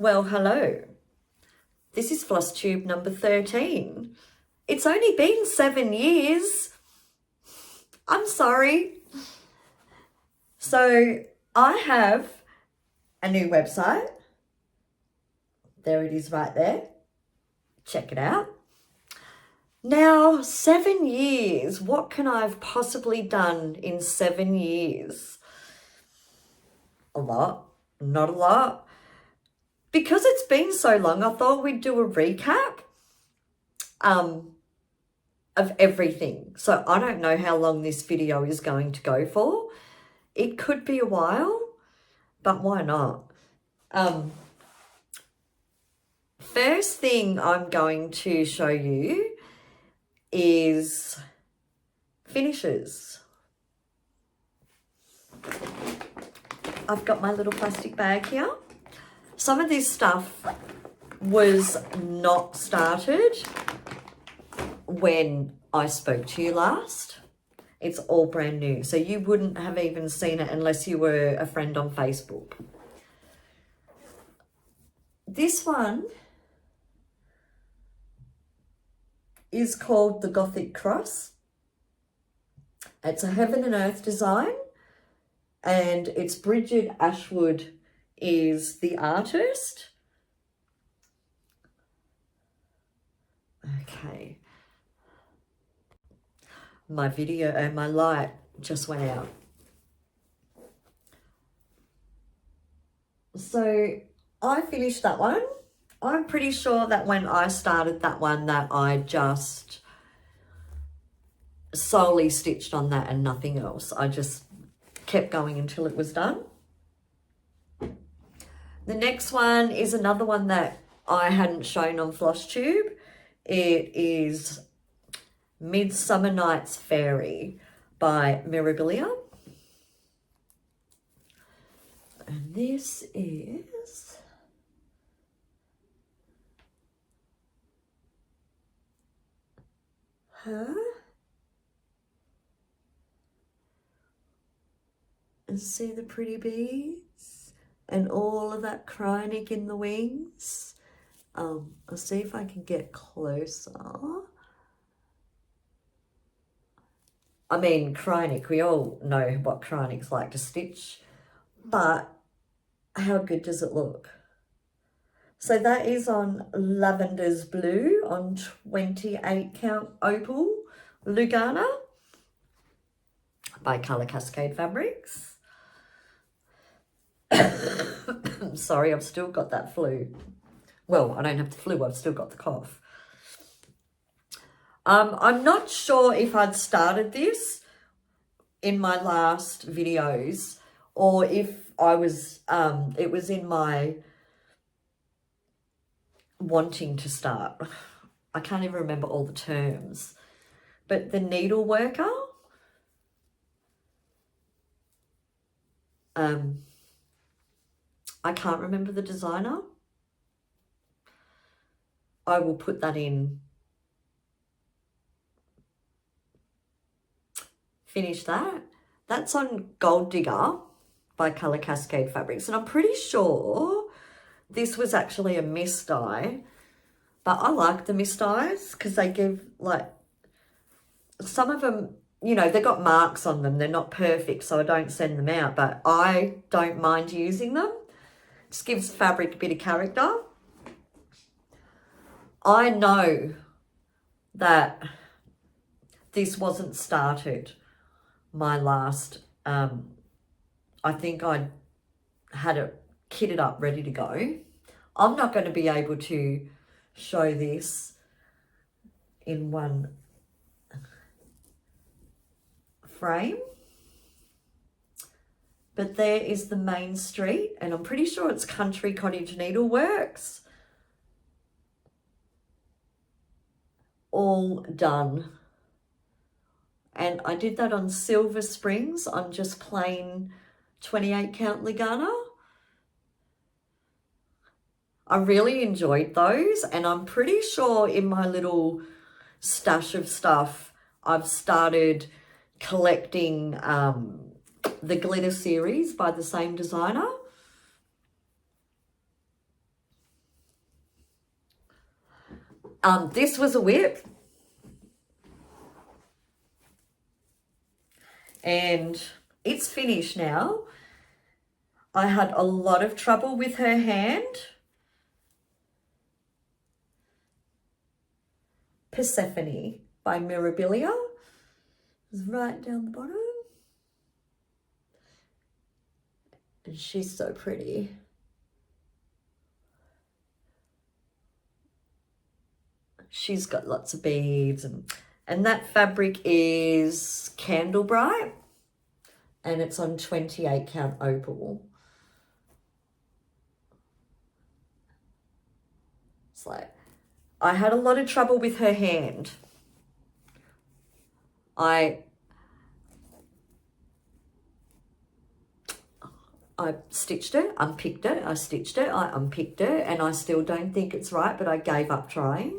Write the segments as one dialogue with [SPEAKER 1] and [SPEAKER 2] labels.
[SPEAKER 1] Well, hello. This is Flosstube number 13. It's only been 7 years. I'm sorry. So I have a new website. There it is right there. Check it out. Now, 7 years. What can I have possibly done in 7 years? A lot. Not a lot. Because it's been so long, I thought we'd do a recap of everything. So I don't know how long this video is going to go for. It could be a while, but why not? First thing I'm going to show you is finishes. I've got my little plastic bag here. Some of this stuff was not started when I spoke to you last. It's all brand new. So you wouldn't have even seen it unless you were a friend on Facebook. This one is called the Gothic Cross. It's a heaven and earth design, and it's Bridget Ashwood is the artist. Okay. My light just went out. So I finished that one. I'm pretty sure that when I started that one that I just solely stitched on that and nothing else. I just kept going until it was done. The next one is another one that I hadn't shown on Flosstube. It is Midsummer Night's Fairy by Mirabilia. And this is her. And see the pretty bees and all of that cryonic in the wings. I'll see if I can get closer. I mean, cryonic, we all know what cryonic's like to stitch, but how good does it look? So that is on Lavender's Blue on 28 count opal Lugana by Colour Cascade Fabrics. Sorry, I've still got that flu. Well, I don't have the flu, I've still got the cough. I'm not sure if I'd started this in my last videos or if I was, it was in my wanting to start. I can't even remember all the terms. But the needle worker, I can't remember the designer. I will put that in. Finish that. That's on Gold Digger by Colour Cascade Fabrics. And I'm pretty sure this was actually a mist dye. But I like the mist dyes because they give, like, some of them, you know, they've got marks on them. They're not perfect, so I don't send them out. But I don't mind using them. Just gives fabric a bit of character. I know that this wasn't started my last, I think I had it kitted up, ready to go. I'm not going to be able to show this in one frame. But there is the main street, and I'm pretty sure it's Country Cottage Needleworks. All done. And I did that on Silver Springs on just plain 28 count Lugana. I really enjoyed those, and I'm pretty sure in my little stash of stuff I've started collecting the glitter series by the same designer. This was a whip. And it's finished now. I had a lot of trouble with her hand. Persephone by Mirabilia. It's right down the bottom. And she's so pretty. She's got lots of beads, and that fabric is Candle Bright, and it's on 28 count opal. It's like, I had a lot of trouble with her hand. I stitched it, unpicked it, I stitched it, I unpicked it, and I still don't think it's right, but I gave up trying.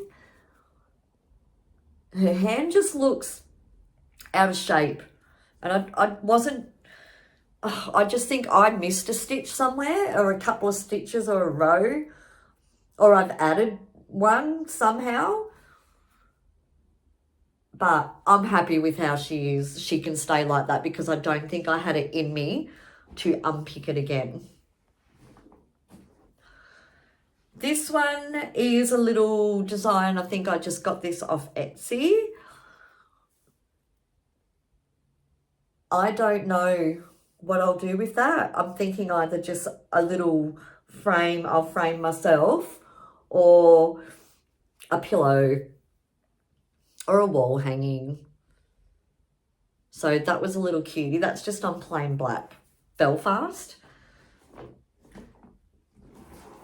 [SPEAKER 1] Her hand just looks out of shape. And I wasn't, I just think I missed a stitch somewhere, or a couple of stitches, or a row, or I've added one somehow. But I'm happy with how she is. She can stay like that because I don't think I had it in me to unpick it again. This one is a little design. I think I just got this off Etsy. I don't know what I'll do with that. I'm thinking either just a little frame, I'll frame myself, or a pillow, or a wall hanging. So that was a little cutie. That's just on plain black Belfast.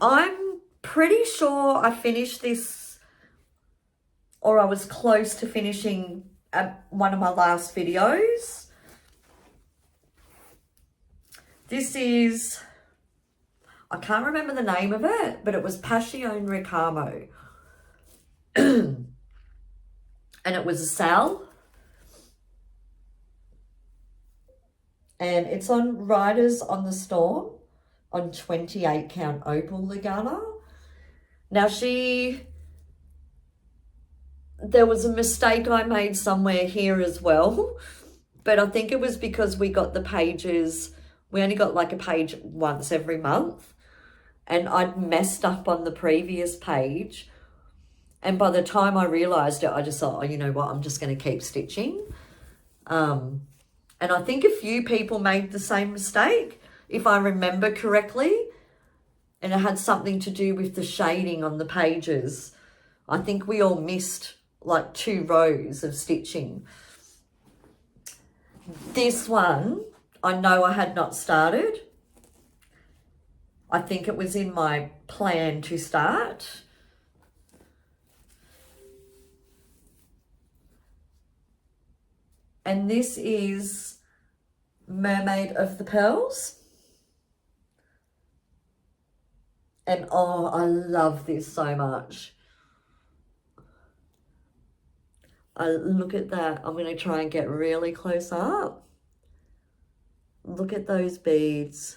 [SPEAKER 1] I'm pretty sure I finished this, or I was close to finishing at one of my last videos. This is, I can't remember the name of it, but it was Passion Ricamo. And it was a sal. And it's on Riders on the Storm on 28 count opal Lugana. Now there was a mistake I made somewhere here as well, but I think it was because we got the pages, we only got like a page once every month, and I'd messed up on the previous page. And by the time I realised it, I just thought, oh, you know what, I'm just going to keep stitching. And I think a few people made the same mistake, if I remember correctly. And it had something to do with the shading on the pages. I think we all missed like 2 rows of stitching. This one, I know I had not started. I think it was in my plan to start. And this is Mermaid of the Pearls. And oh, I love this so much. Look at that. I'm going to try and get really close up. Look at those beads.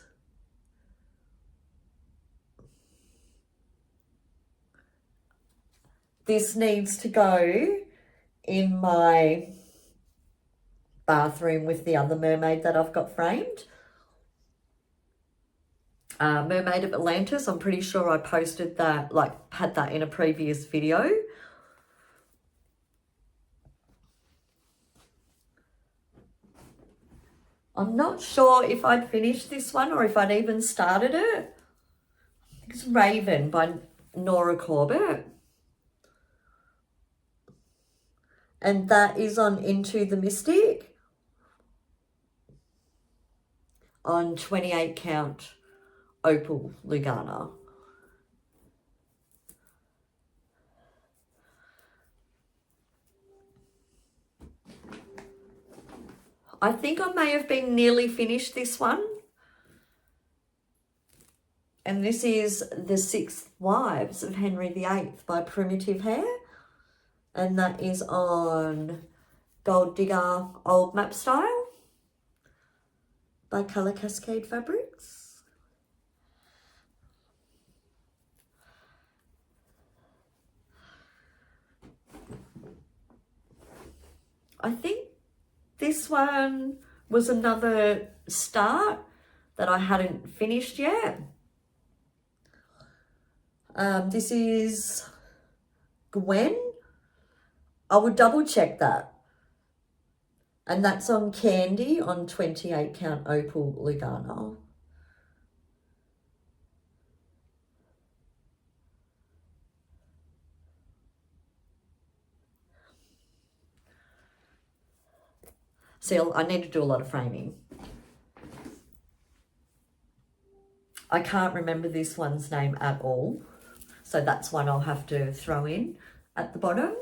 [SPEAKER 1] This needs to go in my bathroom with the other mermaid that I've got framed. Mermaid of Atlantis. I'm pretty sure I posted that, like had that in a previous video. I'm not sure if I'd finished this one or if I'd even started it. I think it's Raven by Nora Corbett. And that is on Into the Mystic on 28 count opal Lugana. I think I may have been nearly finished this one. And this is The 6 Wives of Henry VIII by Primitive Hair. And that is on Gold Digger Old Map Style by Colour Cascade Fabrics. I think this one was another start that I hadn't finished yet. This is Gwen. I would double check that. And that's on Candy on 28 count Opal Lugano. See, I need to do a lot of framing. I can't remember this one's name at all. So that's one I'll have to throw in at the bottom.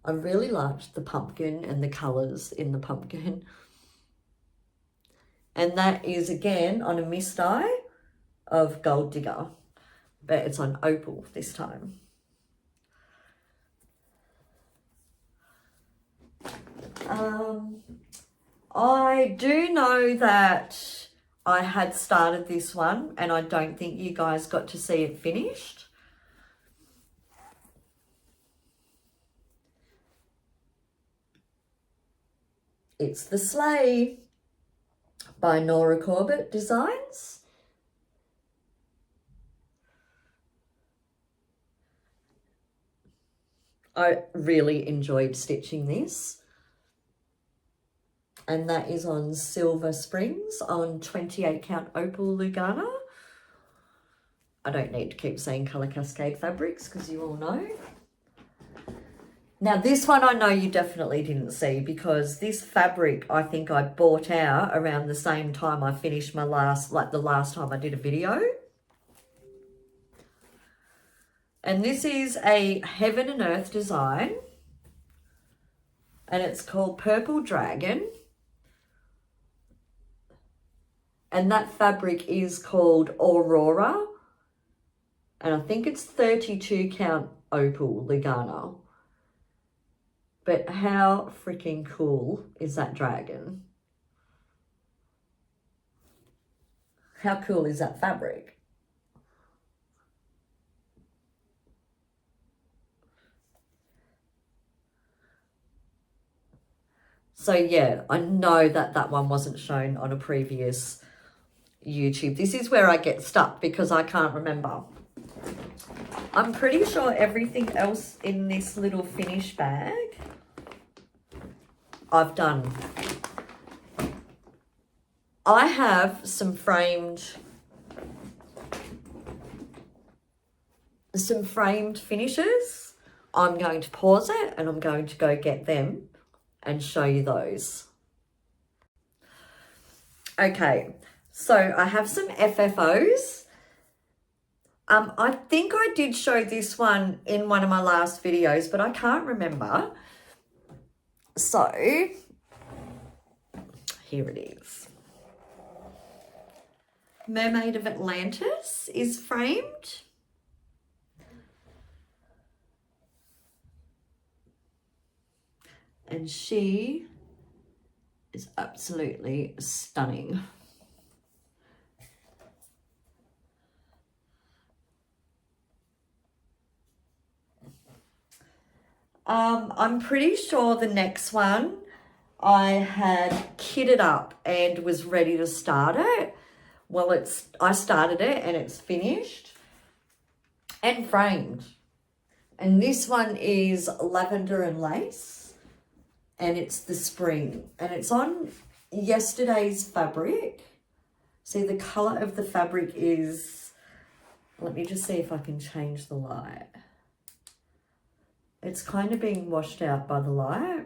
[SPEAKER 1] I really liked the pumpkin and the colours in the pumpkin. And that is again on a mist eye of Gold Digger, but it's on Opal this time. I do know that I had started this one and I don't think you guys got to see it finished. It's The Sleigh by Nora Corbett Designs. I really enjoyed stitching this. And that is on Silver Springs on 28 count Opal Lugano. I don't need to keep saying Colour Cascade Fabrics because you all know. Now this one I know you definitely didn't see because this fabric I think I bought out around the same time I finished my last, like the last time I did a video. And this is a Heaven and Earth design. And it's called Purple Dragon. And that fabric is called Aurora. And I think it's 32 count Opal Lugano. But how freaking cool is that dragon? How cool is that fabric? So yeah, I know that that one wasn't shown on a previous YouTube. This is where I get stuck because I can't remember. I'm pretty sure everything else in this little finish bag I've done. I have some framed finishes. I'm going to pause it and I'm going to go get them and show you those. Okay, so I have some FFOs. I think I did show this one in one of my last videos, but I can't remember. So, here it is. Mermaid of Atlantis is framed. And she is absolutely stunning. I'm pretty sure the next one I had kitted up and was ready to start it. Well, I started it and it's finished and framed. And this one is Lavender and Lace and it's the spring and it's on yesterday's fabric. See, the color of the fabric is, let me just see if I can change the light. It's kind of being washed out by the light.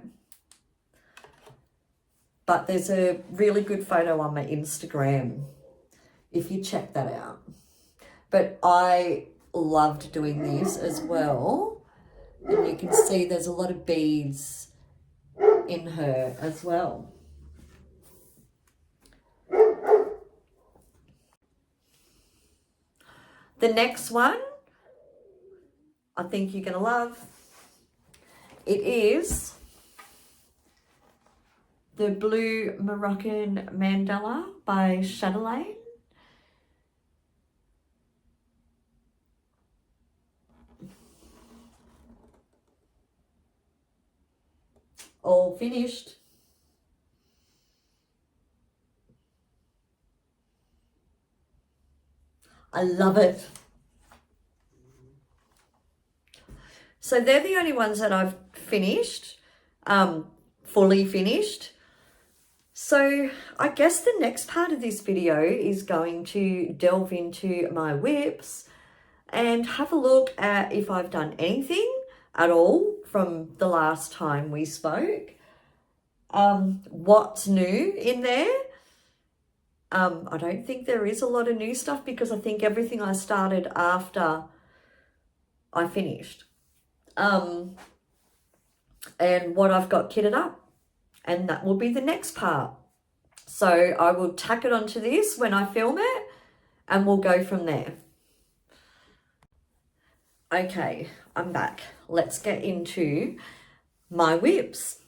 [SPEAKER 1] But there's a really good photo on my Instagram if you check that out. But I loved doing this as well. And you can see there's a lot of beads in her as well. The next one, I think you're going to love. It is the Blue Moroccan Mandala by Chatelaine. all finished. I love it. So they're the only ones that I've finished, fully finished. So I guess the next part of this video is going to delve into my whips and have a look at if I've done anything at all from the last time we spoke. What's new in there? I don't think there is a lot of new stuff because I think everything I started after I finished. And what I've got kitted up. And that will be the next part. So I will tack it onto this when I film it and we'll go from there. Okay, I'm back. Let's get into my whips.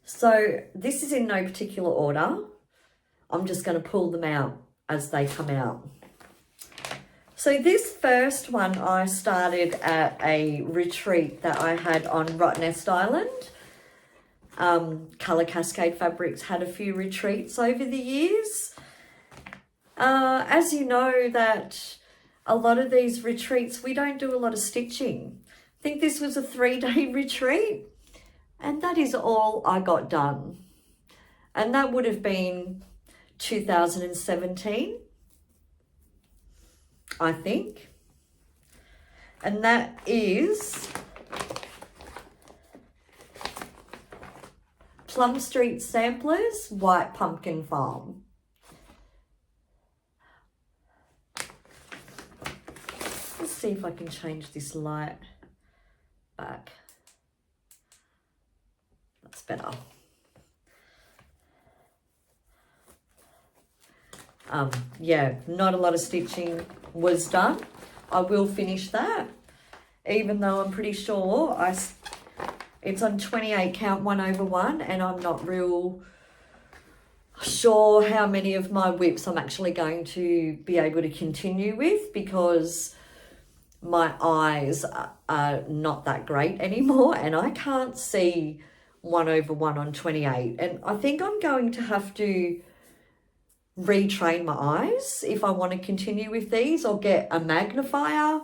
[SPEAKER 1] So this is in no particular order. I'm just going to pull them out as they come out. So this first one I started at a retreat that I had on Rottnest Island. Colour Cascade Fabrics had a few retreats over the years. As you know, that a lot of these retreats, we don't do a lot of stitching. I think this was a 3-day retreat and that is all I got done. And that would have been 2017. I think. And that is Plum Street Samplers White Pumpkin Farm. Let's see if I can change this light back. That's better. Yeah, not a lot of stitching was done. I will finish that, even though I'm pretty sure it's on 28 count 1/1, and I'm not real sure how many of my whips I'm actually going to be able to continue with because my eyes are not that great anymore and I can't see 1/1 on 28. And I think I'm going to have to retrain my eyes if I want to continue with these, or get a magnifier,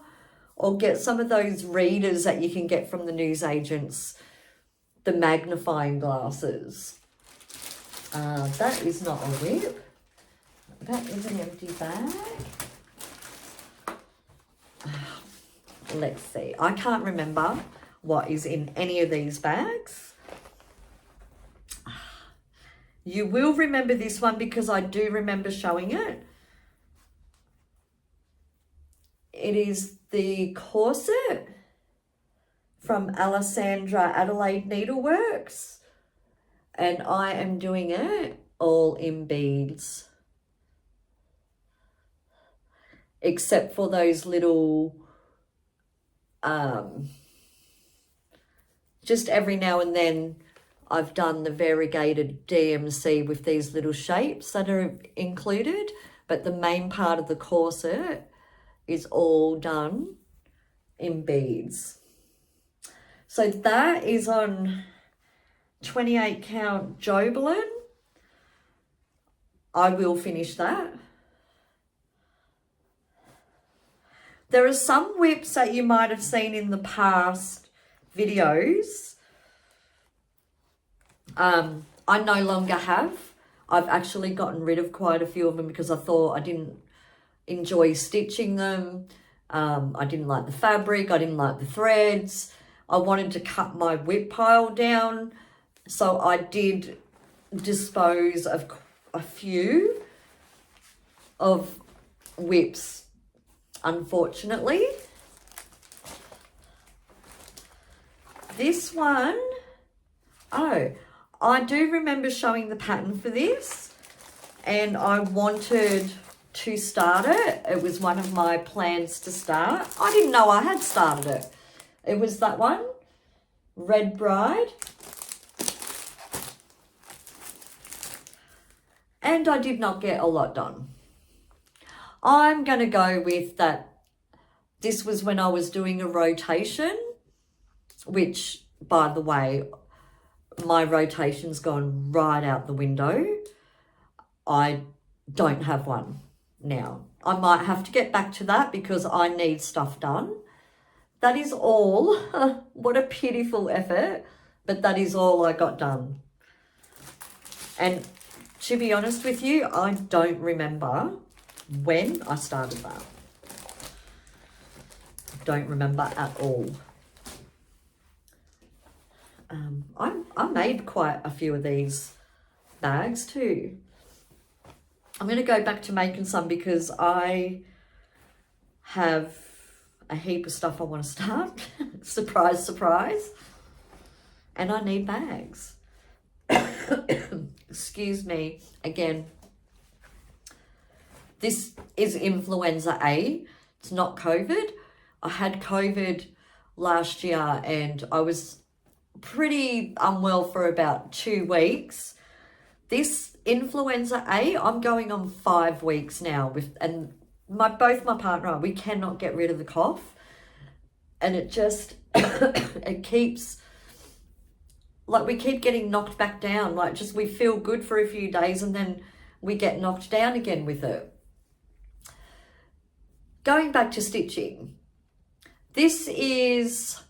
[SPEAKER 1] or get some of those readers that you can get from the newsagents, the magnifying glasses. That is not a whip. That is an empty bag. Let's see. I can't remember what is in any of these bags. You will remember this one because I do remember showing it. It is the corset from Alessandra Adelaide Needleworks. And I am doing it all in beads. Except for those little, just every now and then, I've done the variegated DMC with these little shapes that are included, but the main part of the corset is all done in beads. So that is on 28 count Jobelin. I will finish that. There are some whips that you might have seen in the past videos. I no longer have. I've actually gotten rid of quite a few of them because I thought I didn't enjoy stitching them. I didn't like the fabric. I didn't like the threads. I wanted to cut my whip pile down. So I did dispose of a few of whips, unfortunately. This one, I do remember showing the pattern for this and I wanted to start it. It was one of my plans to start. I didn't know I had started it. It was that one, Red Bride. And I did not get a lot done. I'm going to go with that this was when I was doing a rotation, which, by the way, my rotation's gone right out the window. I don't have one now. I might have to get back to that because I need stuff done. That is all. What a pitiful effort, but that is all I got done. And to be honest with you, I don't remember when I started that. Don't remember at all. I made quite a few of these bags too. I'm going to go back to making some because I have a heap of stuff I want to start. Surprise, surprise. And I need bags. Excuse me. Again, this is influenza A. It's not COVID. I had COVID last year and I was pretty unwell for about 2 weeks. This influenza A, I'm going on 5 weeks now with, and both my partner, we cannot get rid of the cough. And it just, it keeps, like we keep getting knocked back down. Like just, we feel good for a few days and then we get knocked down again with it. Going back to stitching. This is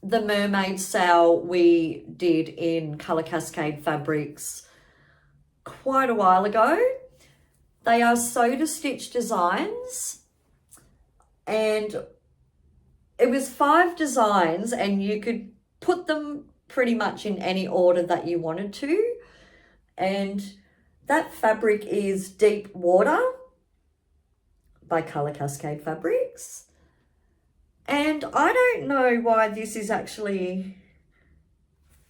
[SPEAKER 1] the mermaid sale we did in Colour Cascade Fabrics quite a while ago. They are sew to stitch designs and it was 5 designs and you could put them pretty much in any order that you wanted to. And that fabric is Deep Water by Colour Cascade Fabrics. And I don't know why this is actually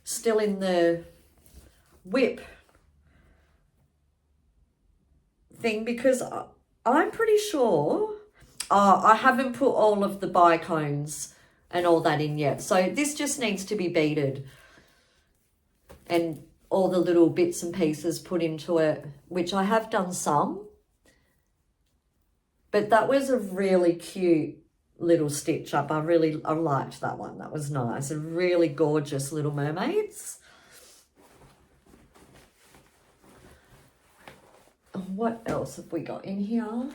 [SPEAKER 1] still in the whip thing because I'm pretty sure I haven't put all of the bicones and all that in yet. So this just needs to be beaded and all the little bits and pieces put into it, which I have done some. But that was a really cute little stitch up. I liked that one. That was nice. And really gorgeous little mermaids. What else have we got in here?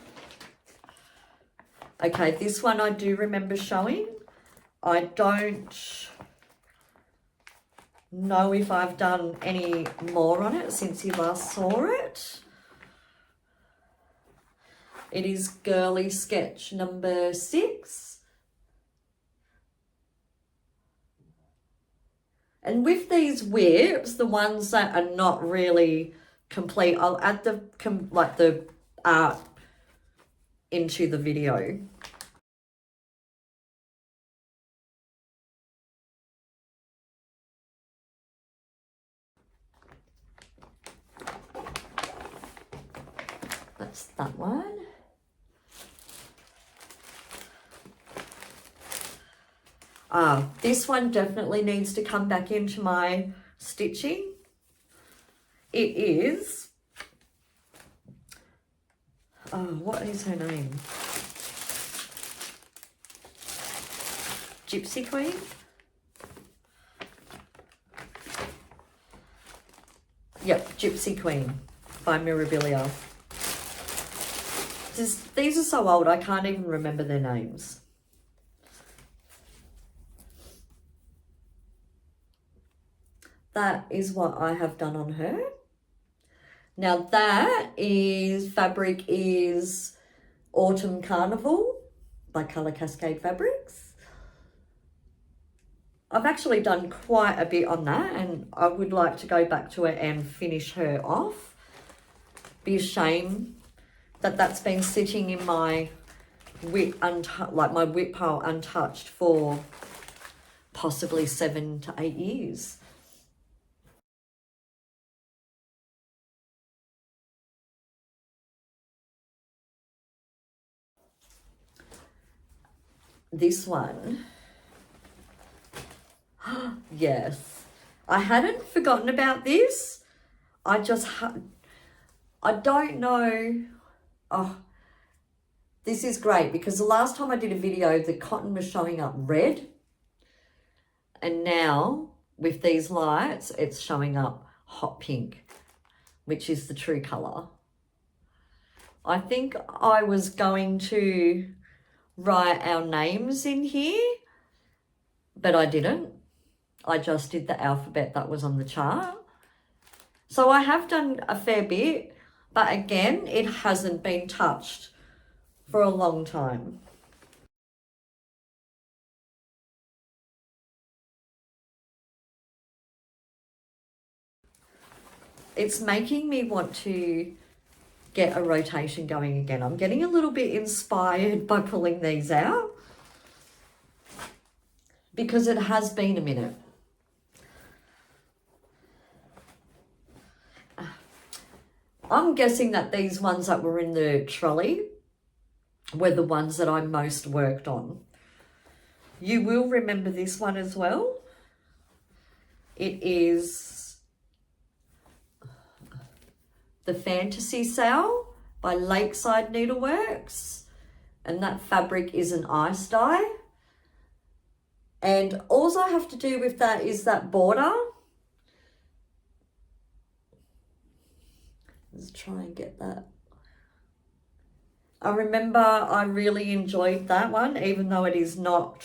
[SPEAKER 1] Okay, this one I do remember showing. I don't know if I've done any more on it since you last saw it. It is Girly Sketch number 6. And with these whips, the ones that are not really complete, I'll add the art into the video. That's that one. This one definitely needs to come back into my stitching. It is, what is her name? Gypsy Queen? Yep, Gypsy Queen by Mirabilia. These are so old, I can't even remember their names. That is what I have done on her. Now that fabric is Autumn Carnival by Colour Cascade Fabrics. I've actually done quite a bit on that and I would like to go back to it and finish her off. Be a shame that that's been sitting in my whip pile untouched for possibly 7 to 8 years. This one, yes, I hadn't forgotten about this. I don't know. Oh, This is great because the last time I did a video, the cotton was showing up red. And now with these lights, it's showing up hot pink, which is the true color. I think I was going to write our names in here, but I didn't. I just did the alphabet that was on the chart. So I have done a fair bit, but again, it hasn't been touched for a long time. It's making me want to get a rotation going again. I'm getting a little bit inspired by pulling these out because it has been a minute. I'm guessing that these ones that were in the trolley were the ones that I most worked on. You will remember this one as well. It is the Fantasy Sale by Lakeside Needleworks, and that fabric is an ice dye. And all I have to do with that is that border. Let's try and get that. I remember I really enjoyed that one, even though it is not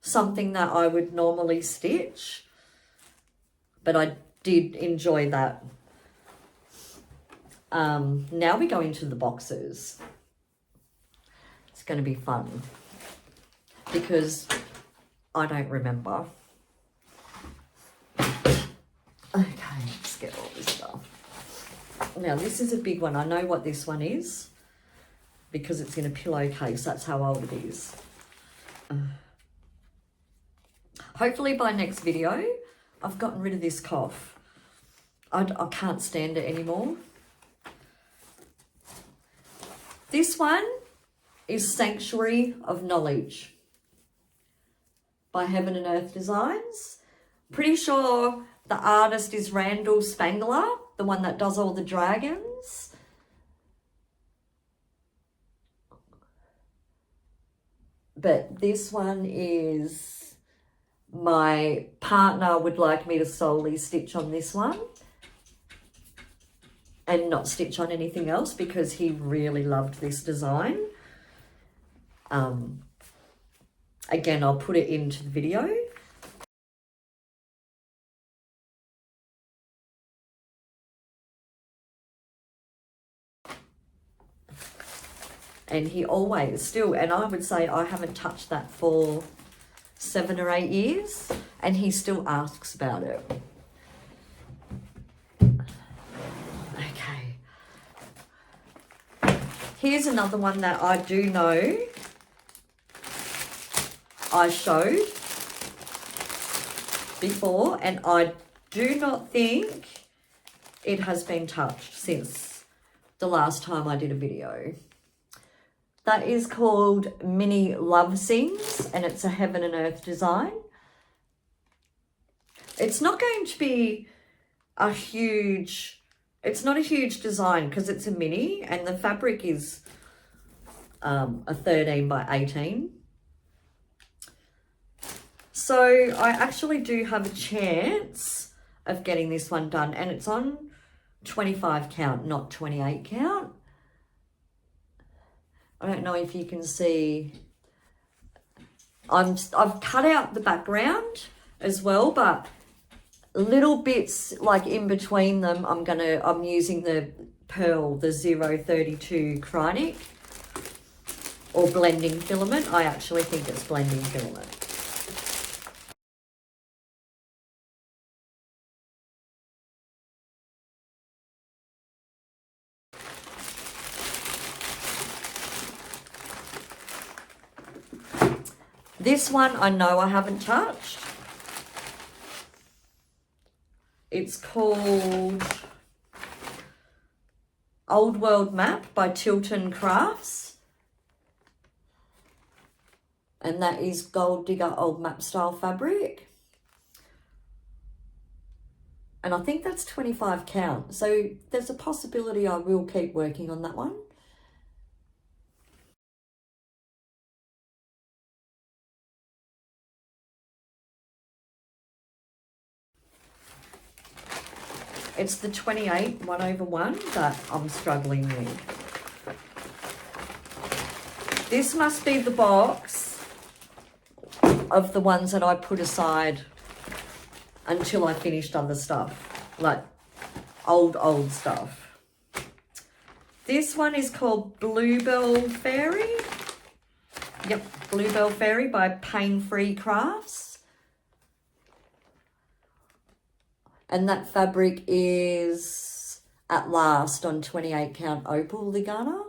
[SPEAKER 1] something that I would normally stitch, but I did enjoy that. Now we go into the boxes. It's going to be fun because I don't remember. Okay, let's get all this stuff. Now this is a big one. I know what this one is because it's in a pillowcase. That's how old it is. Hopefully by next video, I've gotten rid of this cough. I can't stand it anymore. This one is Sanctuary of Knowledge by Heaven and Earth Designs. Pretty sure the artist is Randall Spangler, the one that does all the dragons. But this one is, my partner would like me to solely stitch on this one and not stitch on anything else because he really loved this design. Again, I'll put it into the video. And he always still, and I would say I haven't touched that for 7 or 8 years, and he still asks about it. Okay. Here's another one that I do know I showed before, and I do not think it has been touched since the last time I did a video. That is called Mini Love Sings, and it's a Heaven and Earth design. It's not going to be a huge, it's not a huge design because it's a mini, and the fabric is a 13 by 18. So I actually do have a chance of getting this one done, and it's on 25 count, not 28 count. I don't know if you can see, I've cut out the background as well, but little bits like in between them, I'm using the pearl, the 032 Krynic, or blending filament. I actually think it's blending filament. This one I know I haven't touched. It's called Old World Map by Tilton Crafts. And that is Gold Digger Old Map style fabric. And I think that's 25 count. So there's a possibility I will keep working on that one. It's the 28 1/1 that I'm struggling with. This must be the box of the ones that I put aside until I finished other stuff, like old stuff. This one is called Bluebell Fairy. Yep, Bluebell Fairy by Pain Free Crafts. And that fabric is At Last on 28 count opal ligana.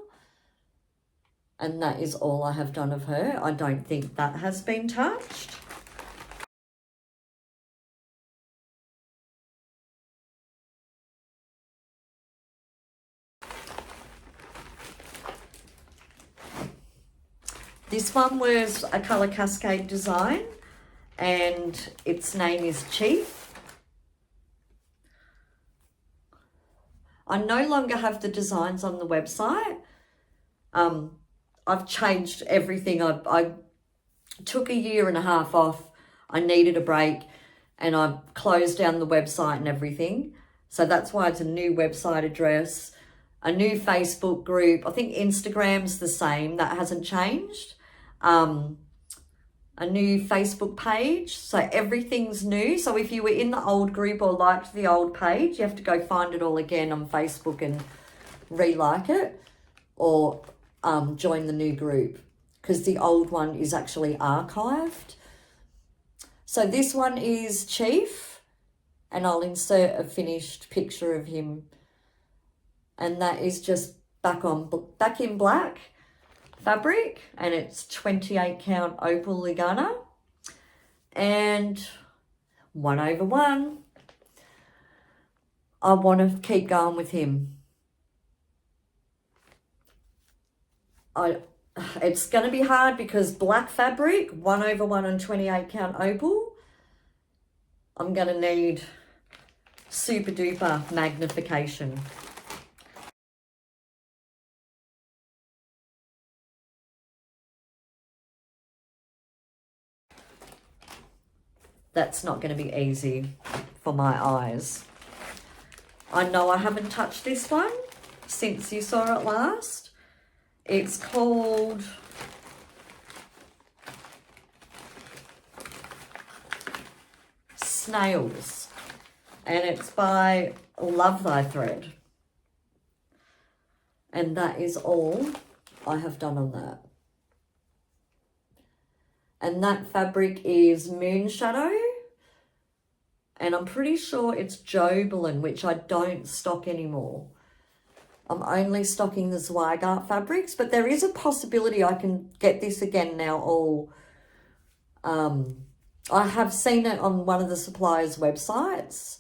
[SPEAKER 1] And that is all I have done of her. I don't think that has been touched. This one was a colour cascade design and its name is Chief. I no longer have the designs on the website. I've changed everything. I took a year and a half off. I needed a break and I closed down the website and everything. So that's why it's a new website address, a new Facebook group. I think Instagram's the same. That hasn't changed. A new Facebook page. So everything's new. So if you were in the old group or liked the old page, you have to go find it all again on Facebook and re-like it, or join the new group, because the old one is actually archived. So this one is Chief, and I'll insert a finished picture of him. And that is just back in black fabric, and it's 28 count opal ligana and 1/1. I want to keep going with him. It's going to be hard because black fabric, 1/1 on 28 count opal, I'm going to need super duper magnification. That's not going to be easy for my eyes. I know I haven't touched this one since you saw it last. It's called Snails, and it's by Love Thy Thread. And that is all I have done on that. And that fabric is Moon Shadow. And I'm pretty sure it's Jobelan, which I don't stock anymore. I'm only stocking the Zweigart fabrics, but there is a possibility I can get this again now all. I have seen it on one of the suppliers' websites.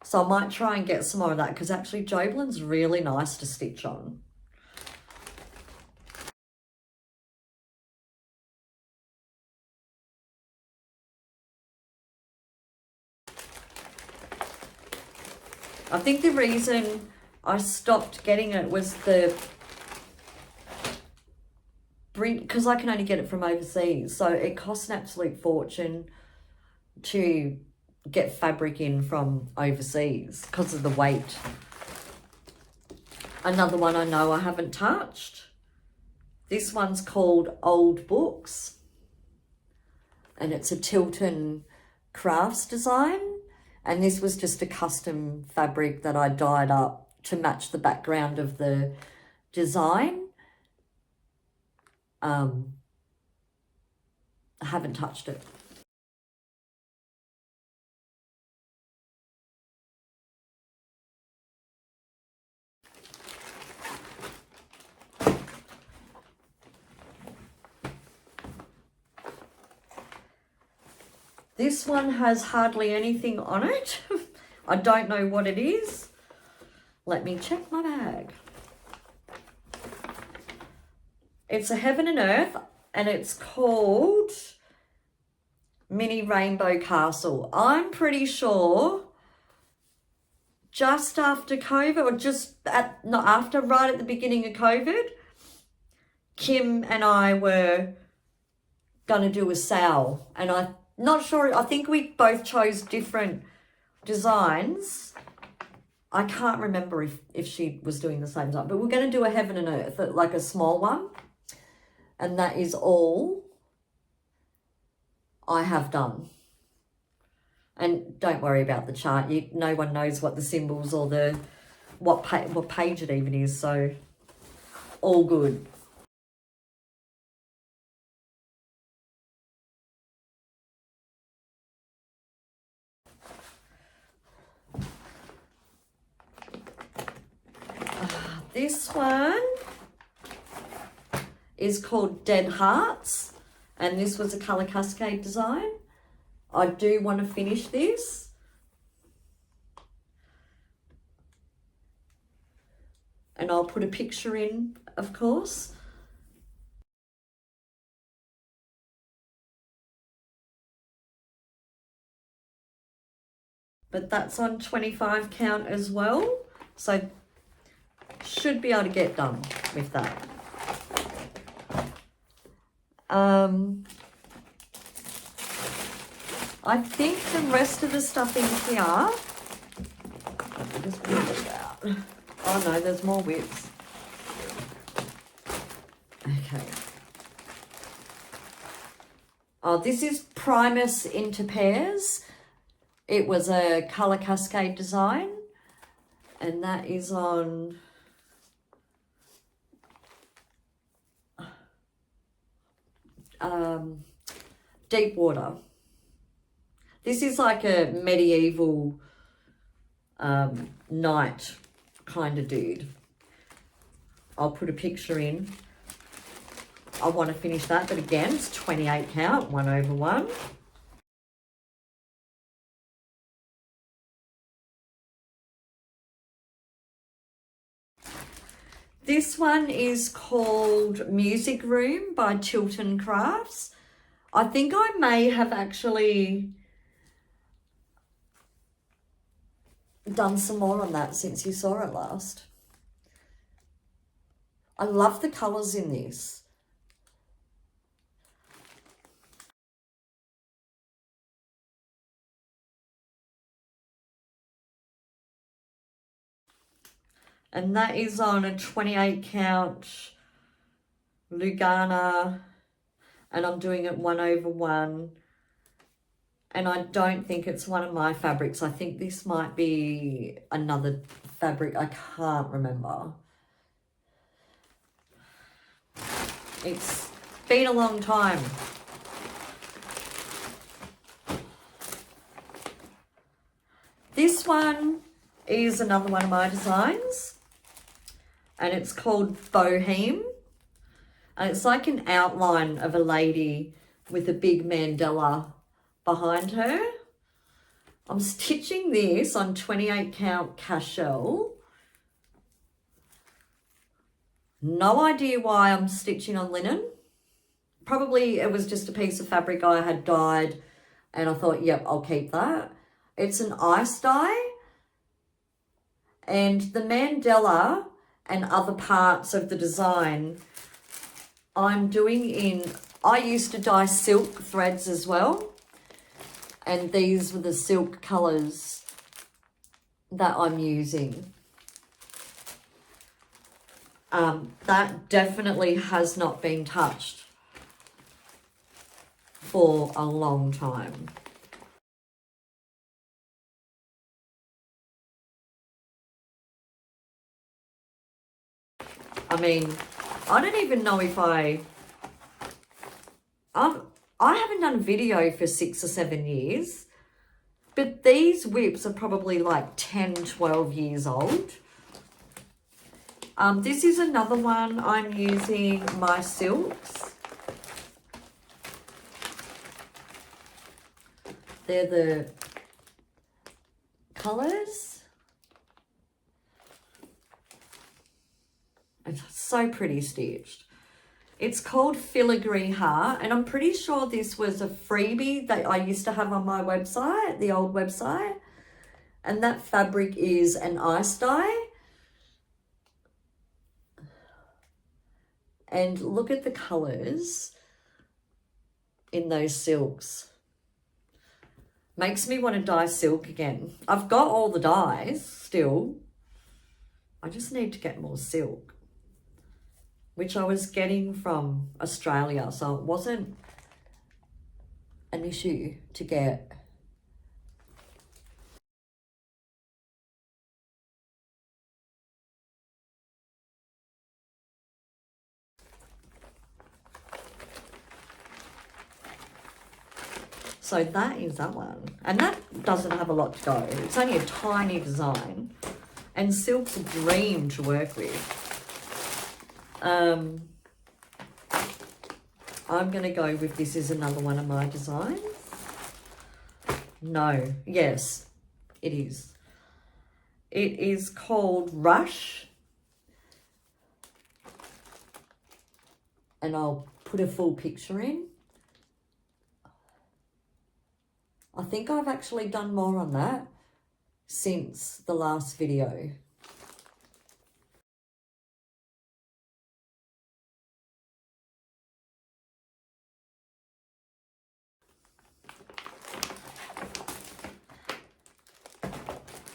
[SPEAKER 1] So I might try and get some more of that, because actually Jobelan's really nice to stitch on. I think the reason I stopped getting it was because I can only get it from overseas. So it costs an absolute fortune to get fabric in from overseas because of the weight. Another one I know I haven't touched. This one's called Old Books. And it's a Tilton Crafts design. And this was just a custom fabric that I dyed up to match the background of the design. I haven't touched it. This one has hardly anything on it. I don't know what it is. Let me check my bag. It's a Heaven and Earth, and it's called Mini Rainbow Castle. I'm pretty sure just after COVID, or right at the beginning of COVID, Kim and I were going to do a sale, and I'm not sure, I think we both chose different designs, I can't remember if she was doing the same time, but we're going to do a Heaven and Earth, like a small one. And that is all I have done. And don't worry about the chart. No one knows what the symbols or what page it even is. So all good. This one is called Dead Hearts, and this was a colour cascade design. I do want to finish this. And I'll put a picture in, of course. But that's on 25 count as well. So should be able to get done with that. I think the rest of the stuff in here, let me just pull it out. Oh no, there's more whips. Okay. Oh, this is Primus into pairs. It was a colour cascade design, and that is on Deep Water. This is like a medieval knight kind of dude. I'll put a picture in. I want to finish that, but again, it's 28 count, 1/1. This one is called Music Room by Tilton Crafts. I think I may have actually done some more on that since you saw it last. I love the colours in this. And that is on a 28 count Lugana, and I'm doing it 1/1. And I don't think it's one of my fabrics. I think this might be another fabric. I can't remember. It's been a long time. This one is another one of my designs, and it's called Boheme. And it's like an outline of a lady with a big mandala behind her. I'm stitching this on 28 count cashel. No idea why I'm stitching on linen. Probably it was just a piece of fabric I had dyed, and I thought, yep, I'll keep that. It's an ice dye, and the mandala and other parts of the design I'm doing in, I used to dye silk threads as well, and these were the silk colours that I'm using. That definitely has not been touched for a long time. I mean, I don't even know if I haven't done a video for 6 or 7 years, but these whips are probably like 10, 12 years old. This is another one I'm using my silks. They're the colours. It's so pretty stitched. It's called Filigree Heart, and I'm pretty sure this was a freebie that I used to have on my website, the old website. And that fabric is an ice dye. And look at the colours in those silks. Makes me want to dye silk again. I've got all the dyes. still. I just need to get more silk, which I was getting from Australia, so it wasn't an issue to get. So that is that one. And that doesn't have a lot to go. It's only a tiny design. And silk's a dream to work with. I'm going to go with this is another one of my designs. No. Yes, it is. It is called Rush. And I'll put a full picture in. I think I've actually done more on that since the last video.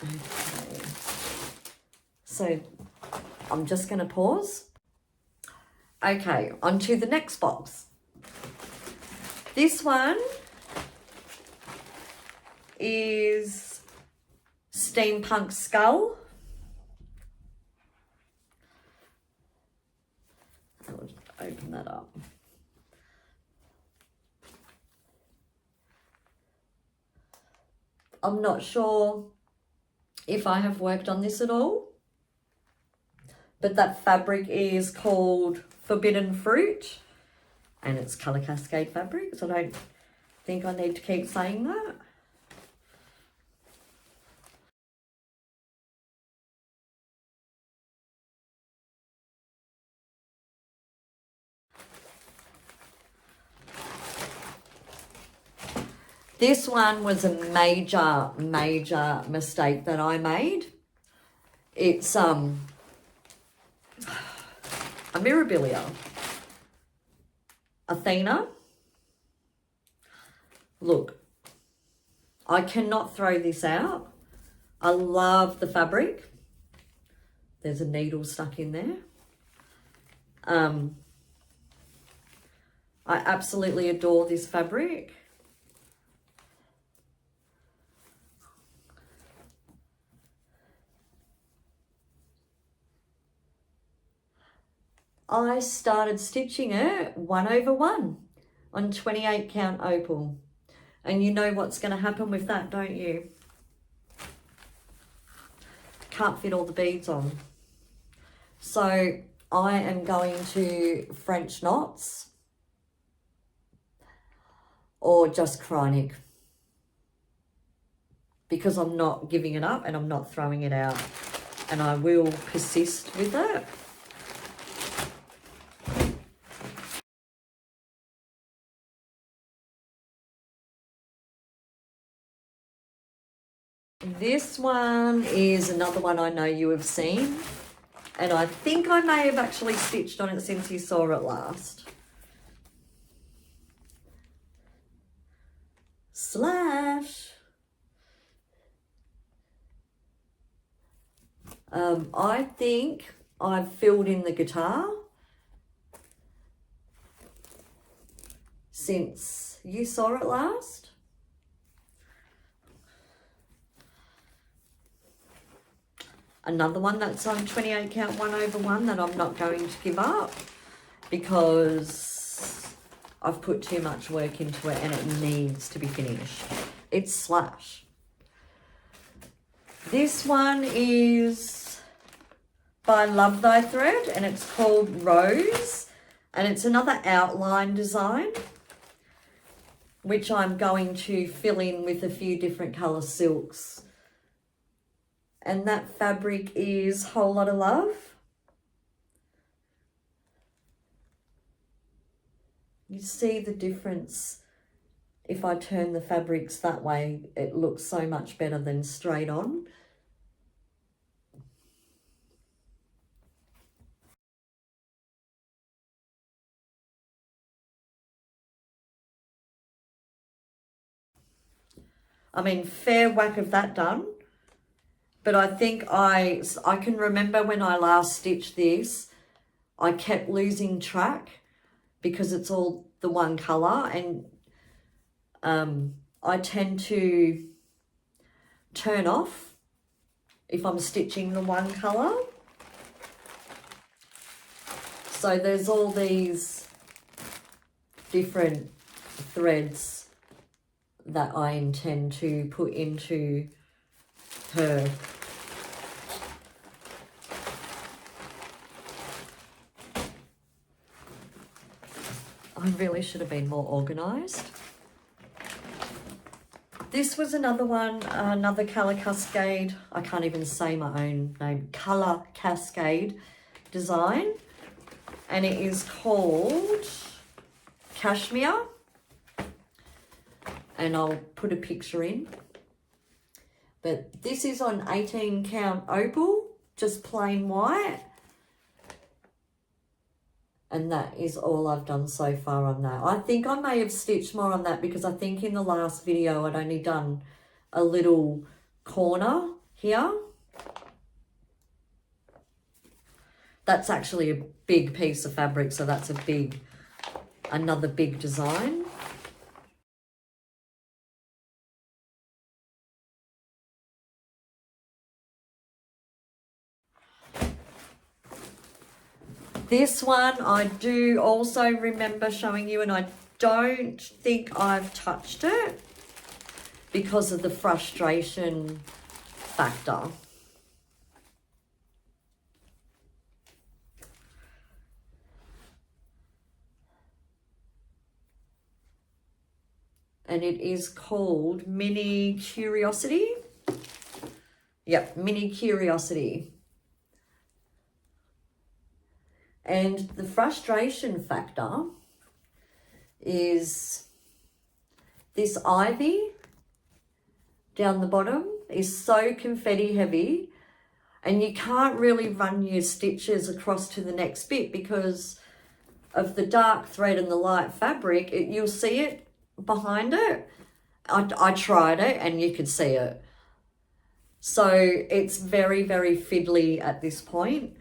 [SPEAKER 1] Okay. So I'm just going to pause. Okay, on to the next box. This one is Steampunk Skull. I'll just open that up. I'm not sure if I have worked on this at all, but that fabric is called Forbidden Fruit, and it's Colour Cascade fabric, so I don't think I need to keep saying that. This one was a major mistake that I made. It's a Mirabilia Athena. Look, I cannot throw this out. I love the fabric. There's a needle stuck in there. I absolutely adore this fabric. I started stitching it 1/1 on 28 count opal. And you know what's going to happen with that, don't you? Can't fit all the beads on. So I am going to French knots or just chronic, because I'm not giving it up and I'm not throwing it out, and I will persist with it. This one is another one I know you have seen, and I think I may have actually stitched on it since you saw it last. Slash. I think I've filled in the guitar since you saw it last. Another one that's on 28 count 1/1 that I'm not going to give up because I've put too much work into it and it needs to be finished. It's Slash. This one is by Love Thy Thread and it's called Rose, and it's another outline design which I'm going to fill in with a few different colour silks. And that fabric is Whole Lotta Love. You see the difference. If I turn the fabrics that way, it looks so much better than straight on. I mean, fair whack of that done. But I think I can remember when I last stitched this, I kept losing track because it's all the one colour, and I tend to turn off if I'm stitching the one colour. So there's all these different threads that I intend to put into her. I really should have been more organised. This was another one, another colour cascade. I can't even say my own name. Colour cascade design. And it is called Cashmere. And I'll put a picture in. But this is on 18 count opal, just plain white. And that is all I've done so far on that. I think I may have stitched more on that because I think in the last video I'd only done a little corner here. That's actually a big piece of fabric, so that's another big design. This one I do also remember showing you, and I don't think I've touched it because of the frustration factor. And it is called Mini Curiosity. Yep, Mini Curiosity. And the frustration factor is this ivy down the bottom is so confetti heavy, and you can't really run your stitches across to the next bit because of the dark thread and the light fabric. You'll see it behind it. I tried it and you could see it. So it's very, very fiddly at this point.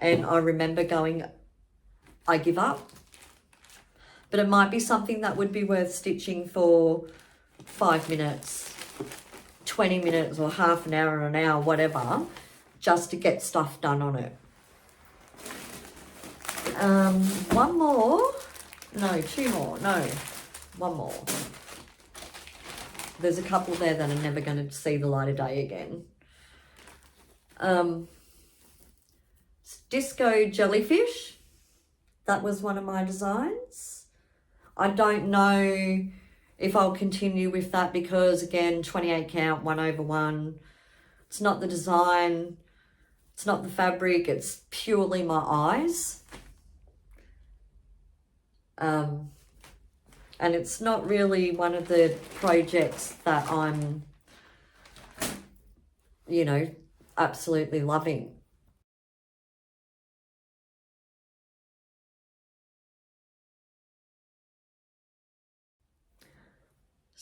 [SPEAKER 1] And I remember going, I give up. But it might be something that would be worth stitching for 5 minutes, 20 minutes, or half an hour, an hour, whatever, just to get stuff done on it. One more. No, two more. No, one more. There's a couple there that are never going to see the light of day again. Disco Jellyfish. That was one of my designs. I don't know if I'll continue with that because, again, 28 count, 1/1. It's not the design. It's not the fabric. It's purely my eyes. And it's not really one of the projects that I'm, you know, absolutely loving.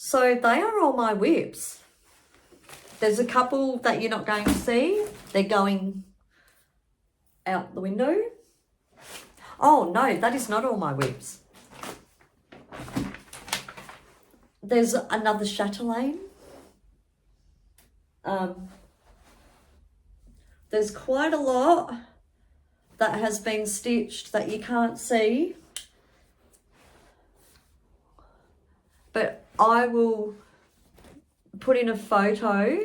[SPEAKER 1] So they are all my whips. There's a couple that you're not going to see. They're going out the window. Oh no, that is not all my whips. There's another chatelaine. There's quite a lot that has been stitched that you can't see. But I will put in a photo,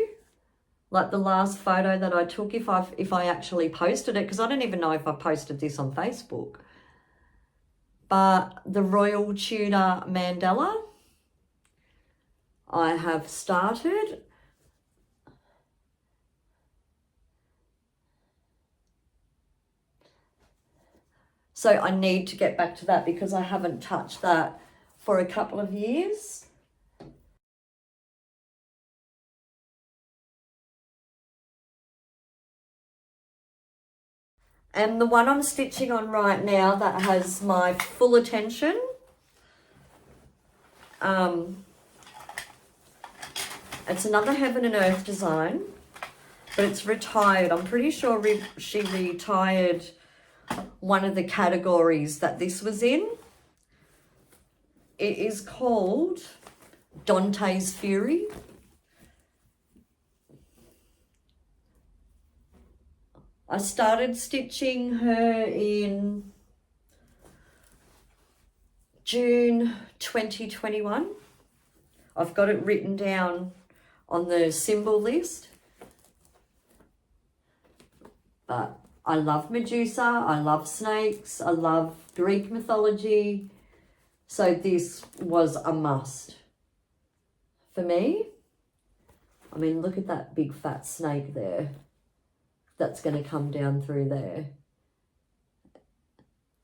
[SPEAKER 1] like the last photo that I took, if I actually posted it, because I don't even know if I posted this on Facebook. But the Royal Tudor Mandala, I have started. So I need to get back to that because I haven't touched that for a couple of years. And the one I'm stitching on right now that has my full attention, it's another Heaven and Earth design, but it's retired. I'm pretty sure she retired one of the categories that this was in. It is called Dante's Fury. I started stitching her in June 2021. I've got it written down on the symbol list. But I love Medusa, I love snakes, I love Greek mythology. So this was a must for me. I mean, look at that big fat snake there. That's going to come down through there.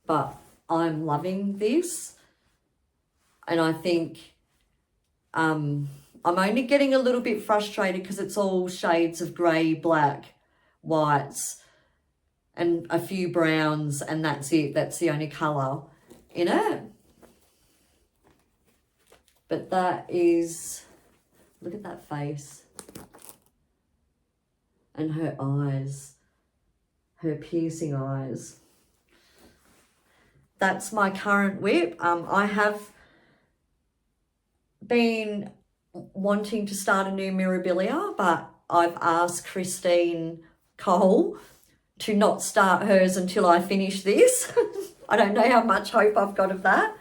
[SPEAKER 1] But I'm loving this. And I think I'm only getting a little bit frustrated because it's all shades of grey, black, whites, and a few browns, and that's it. That's the only colour in it. But that is, look at that face. And her eyes, her piercing eyes. That's my current whip. I have been wanting to start a new Mirabilia, but I've asked Christine Cole to not start hers until I finish this. I don't know how much hope I've got of that,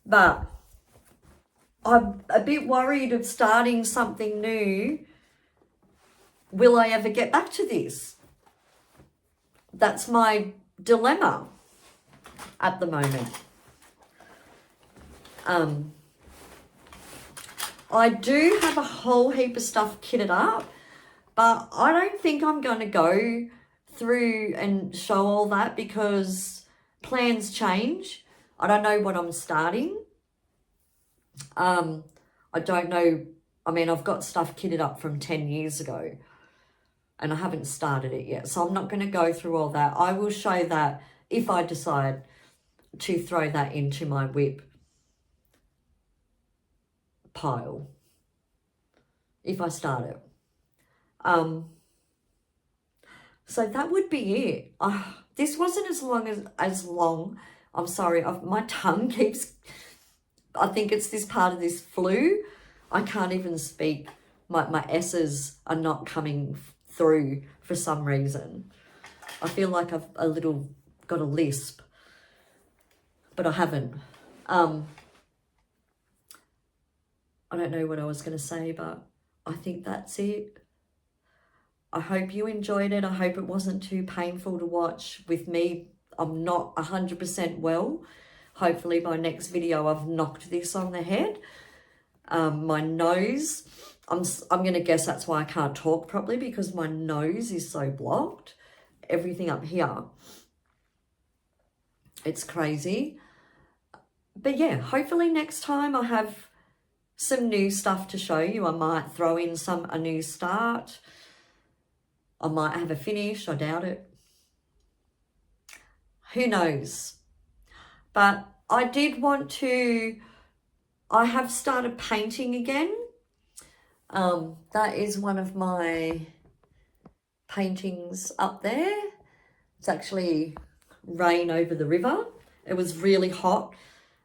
[SPEAKER 1] but I'm a bit worried of starting something new. Will I ever get back to this? That's my dilemma at the moment. I do have a whole heap of stuff kitted up, but I don't think I'm going to go through and show all that because plans change. I don't know what I'm starting. I don't know. I mean, I've got stuff kitted up from 10 years ago and I haven't started it yet. So I'm not going to go through all that. I will show that if I decide to throw that into my whip pile. If I start it. So that would be it. This wasn't as long. I'm sorry. My tongue keeps... I think it's this part of this flu. I can't even speak. My S's are not coming through for some reason. I feel like I've got a lisp, but I haven't. I don't know what I was going to say, but I think that's it. I hope you enjoyed it. I hope it wasn't too painful to watch with me. I'm not 100% well. Hopefully by next video I've knocked this on the head. My nose, I'm going to guess that's why I can't talk properly, because my nose is so blocked. Everything up here. It's crazy. But yeah, hopefully next time I have some new stuff to show you. I might throw in a new start. I might have a finish. I doubt it. Who knows? But I did want to... I have started painting again. That is one of my paintings up there. It's actually Rain Over the River. It was really hot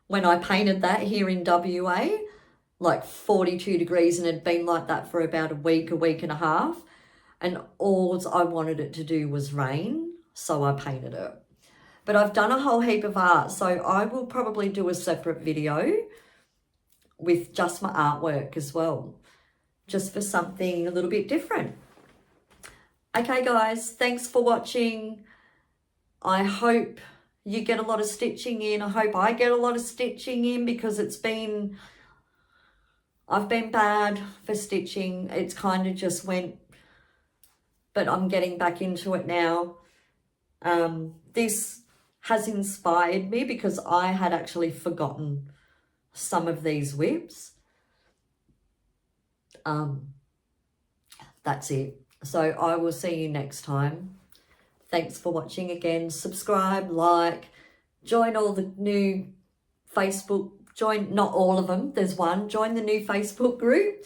[SPEAKER 1] when I painted that here in WA, like 42 degrees, and it had been like that for about a week and a half. And all I wanted it to do was rain, so I painted it. But I've done a whole heap of art, so I will probably do a separate video with just my artwork as well, just for something a little bit different. Okay, guys, thanks for watching. I hope you get a lot of stitching in. I hope I get a lot of stitching in, because I've been bad for stitching. It's kind of just went, but I'm getting back into it now. This has inspired me because I had actually forgotten some of these whips. That's it. So I will see you next time. Thanks for watching again. Subscribe, like, join all the new Facebook, not all of them, there's one. Join the new Facebook group.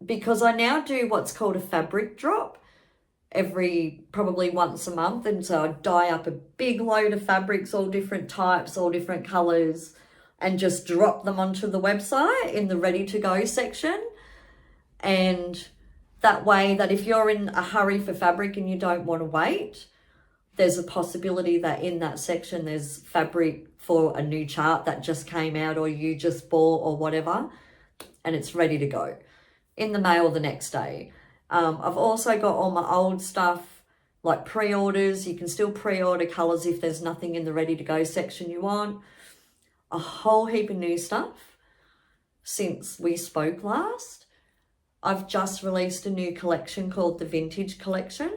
[SPEAKER 1] because I now do what's called a fabric drop probably once a month. And so I dye up a big load of fabrics, all different types, all different colors, and just drop them onto the website in the ready to go section. And that way, that if you're in a hurry for fabric and you don't want to wait, there's a possibility that in that section there's fabric for a new chart that just came out or you just bought or whatever, and it's ready to go in the mail the next day. I've also got all my old stuff, like pre-orders. You can still pre-order colours if there's nothing in the ready to go section you want. A whole heap of new stuff since we spoke last. I've just released a new collection called the Vintage Collection,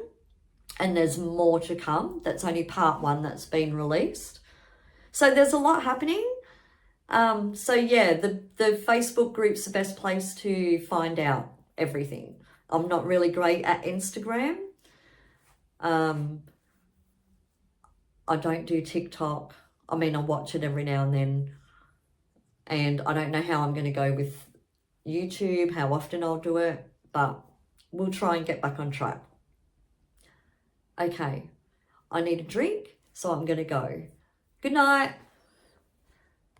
[SPEAKER 1] and there's more to come. That's only part 1 that's been released. So there's a lot happening. So yeah, the Facebook group's the best place to find out everything. I'm not really great at Instagram. I don't do TikTok. I mean, I watch it every now and then. And I don't know how I'm going to go with YouTube, how often I'll do it, but we'll try and get back on track. Okay, I need a drink, so I'm going to go. Good night.